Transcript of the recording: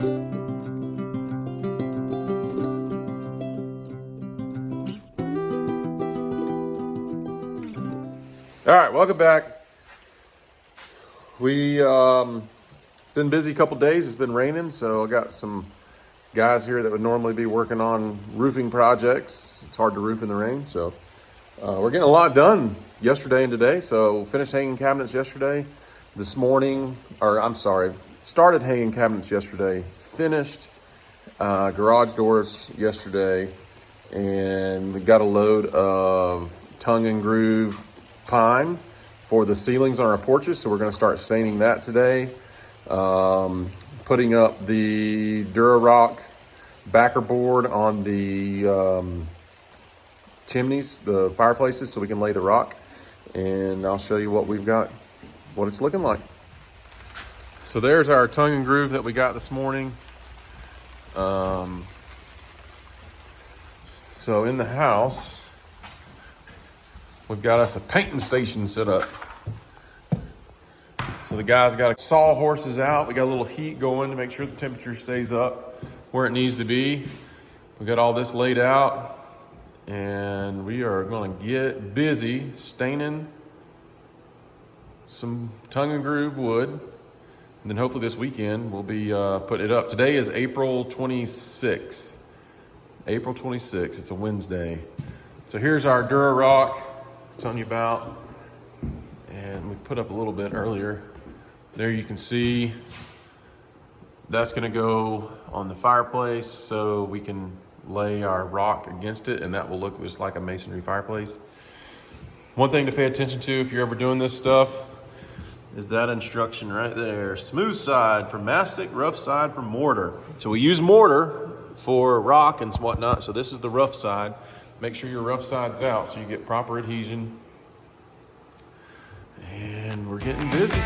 All right, welcome back. We been busy a couple days. It's been raining, so I got some guys here that would normally be working on roofing projects. It's hard to roof in the rain, so we're getting a lot done yesterday and today. So finished hanging cabinets yesterday. This morning, started hanging cabinets yesterday. Finished garage doors yesterday, and we got a load of tongue and groove pine for the ceilings on our porches, so we're going to start staining that today. Putting up the Durarock backer board on the chimneys, the fireplaces, so we can lay the rock, and I'll show you what we've got, what it's looking like. So there's our tongue and groove that we got this morning. So in the house, we've got us a painting station set up. So the guys got to saw horses out. We got a little heat going to make sure the temperature stays up where it needs to be. We got all this laid out, and we are going to get busy staining some tongue and groove wood. And then hopefully this weekend we'll be putting it up. Today is April 26th. April 26th, it's a Wednesday. So here's our Durarock I was telling you about. And we put up a little bit earlier. There you can see that's gonna go on the fireplace so we can lay our rock against it, and that will look just like a masonry fireplace. One thing to pay attention to if you're ever doing this stuff is that instruction right there. Smooth side for mastic, rough side for mortar. So we use mortar for rock and whatnot, so this is the rough side. Make sure your rough side's out so you get proper adhesion. And we're getting busy.